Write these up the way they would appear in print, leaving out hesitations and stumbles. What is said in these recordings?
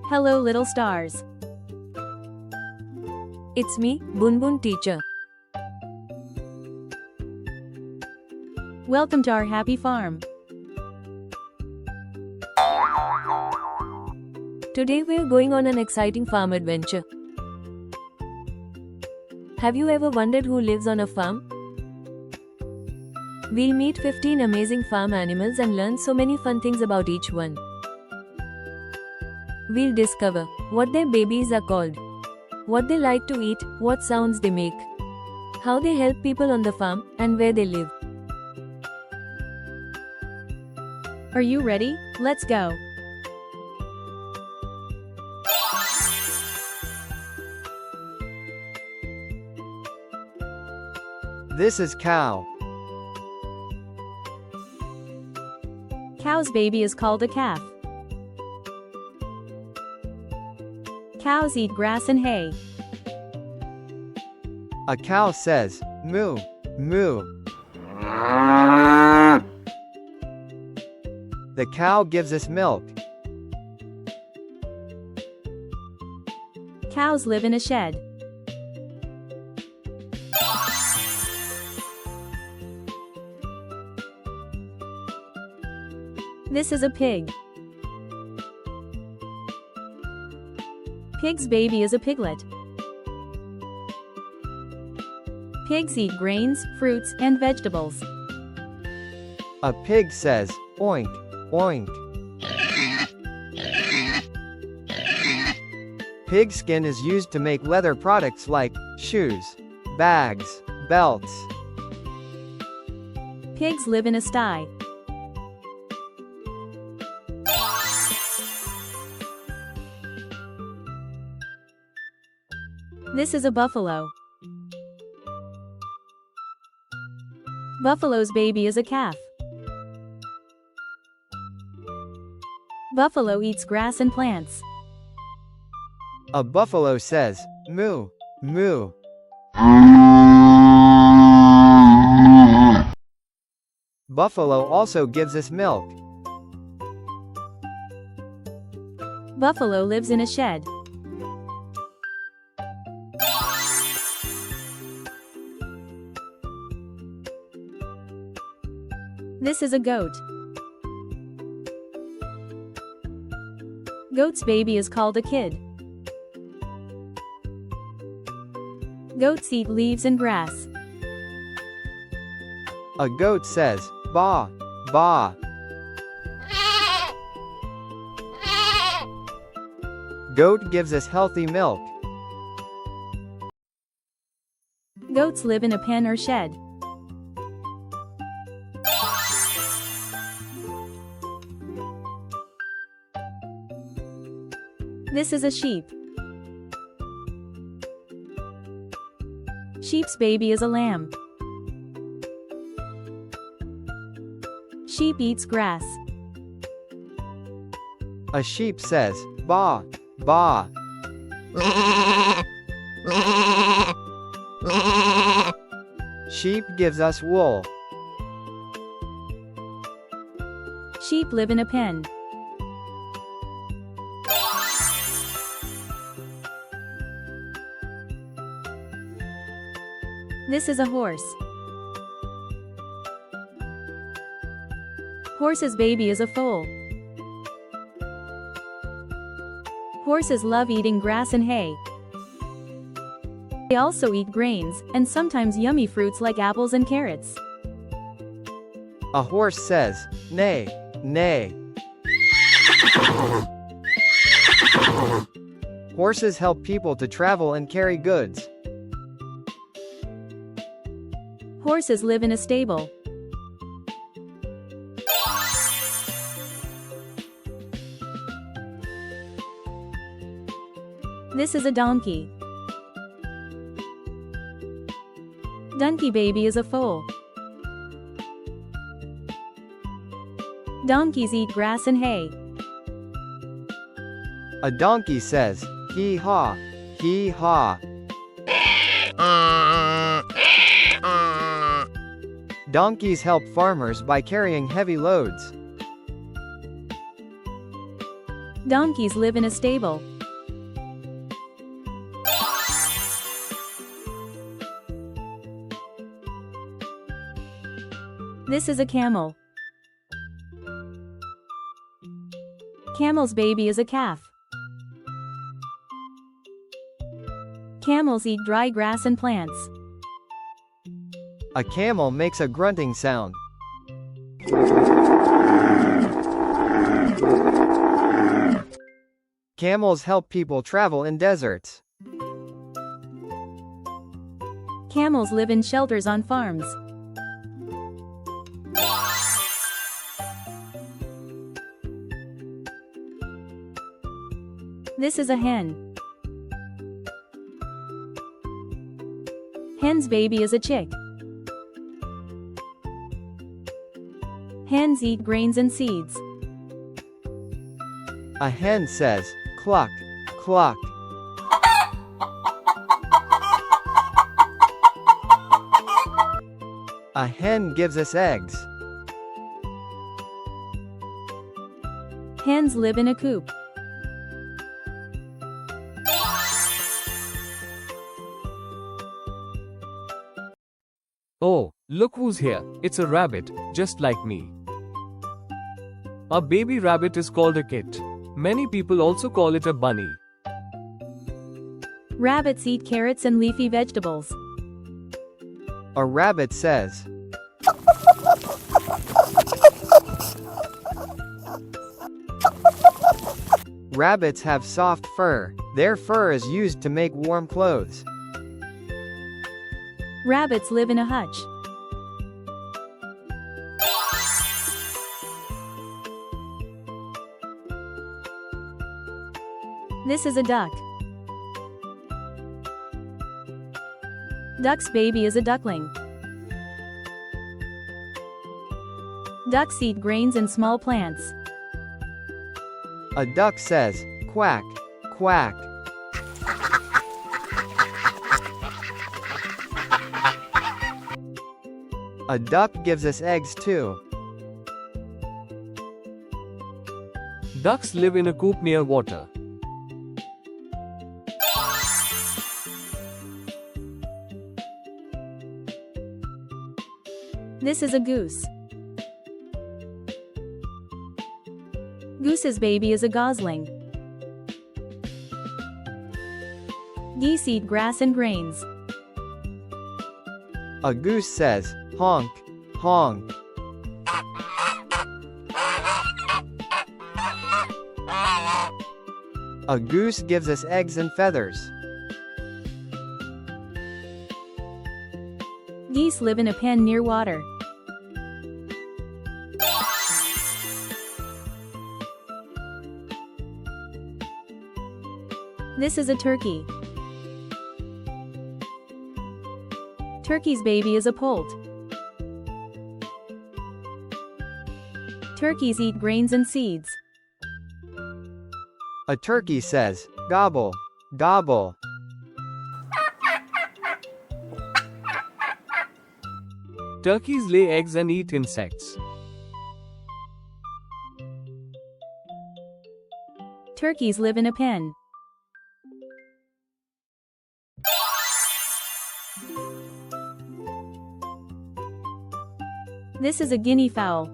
Hello little stars. It's me, Bunbun Teacher. Welcome to our happy farm. Today we're going on an exciting farm adventure. Have you ever wondered who lives on a farm? We'll meet 15 amazing farm animals and learn so many fun things about each one. We'll discover what their babies are called, what they like to eat, what sounds they make, how they help people on the farm, and where they live. Are you ready? Let's go! This is cow. Cow's baby is called a calf. Cows eat grass and hay. A cow says, moo, moo. The cow gives us milk. Cows live in a shed. This is a pig. Pig's baby is a piglet. Pigs eat grains, fruits, and vegetables. A pig says, oink, oink. Pig skin is used to make leather products like shoes, bags, belts. Pigs live in a sty. This is a buffalo. Buffalo's baby is a calf. Buffalo eats grass and plants. A buffalo says, moo, moo. Buffalo also gives us milk. Buffalo lives in a shed. This is a goat. Goat's baby is called a kid. Goats eat leaves and grass. A goat says, baa, baa. Goat gives us healthy milk. Goats live in a pen or shed. This is a sheep. Sheep's baby is a lamb. Sheep eats grass. A sheep says, baa, baa. Sheep gives us wool. Sheep live in a pen. This is a horse. Horse's baby is a foal. Horses love eating grass and hay. They also eat grains, and sometimes yummy fruits like apples and carrots. A horse says, neigh, neigh. Horses help people to travel and carry goods. Horses live in a stable. This is a donkey. Donkey baby is a foal. Donkeys eat grass and hay. A donkey says, hee-haw, Hee-haw. Donkeys help farmers by carrying heavy loads. Donkeys live in a stable. This is a camel. Camel's baby is a calf. Camels eat dry grass and plants. A camel makes a grunting sound. Camels help people travel in deserts. Camels live in shelters on farms. This is a hen. Hen's baby is a chick. Hens eat grains and seeds. A hen says, cluck, cluck. A hen gives us eggs. Hens live in a coop. Oh, look who's here. It's a rabbit, just like me. A baby rabbit is called a kit. Many people also call it a bunny. Rabbits eat carrots and leafy vegetables. A rabbit says, rabbits have soft fur. Their fur is used to make warm clothes. Rabbits live in a hutch. This is a duck. Duck's baby is a duckling. Ducks eat grains and small plants. A duck says, quack, quack. A duck gives us eggs too. Ducks live in a coop near water. This is a goose. Goose's baby is a gosling. Geese eat grass and grains. A goose says, honk, honk. A goose gives us eggs and feathers. Geese live in a pen near water. This is a turkey. Turkey's baby is a poult. Turkeys eat grains and seeds. A turkey says, gobble, gobble. Turkeys lay eggs and eat insects. Turkeys live in a pen. This is a guinea fowl.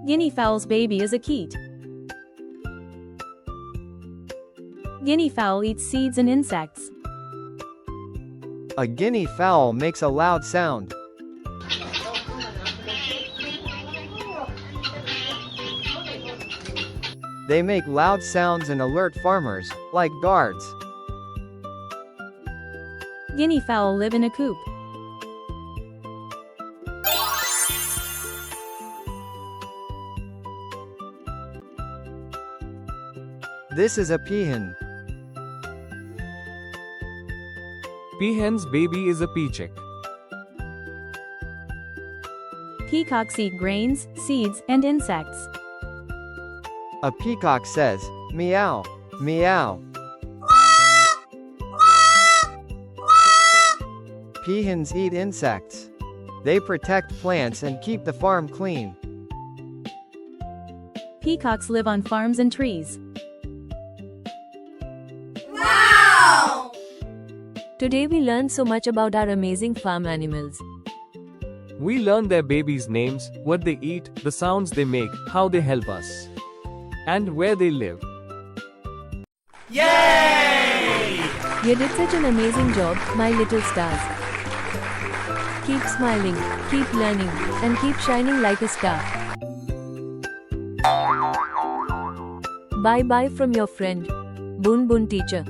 Guinea fowl's baby is a keet. Guinea fowl eats seeds and insects. A guinea fowl makes a loud sound. They make loud sounds and alert farmers, like guards. Guinea fowl live in a coop. This is a peahen. Peahen's baby is a peachick. Peacocks eat grains, seeds, and insects. A peacock says, Meow. Meow. Peahens eat insects. They protect plants and keep the farm clean. Peacocks live on farms and trees. Today we learned so much about our amazing farm animals. We learn their babies' names, what they eat, the sounds they make, how they help us, and where they live. You did such an amazing job, my little stars. Keep smiling, keep learning, and keep shining like a star. Bye bye from your friend, Bunbun Teacher.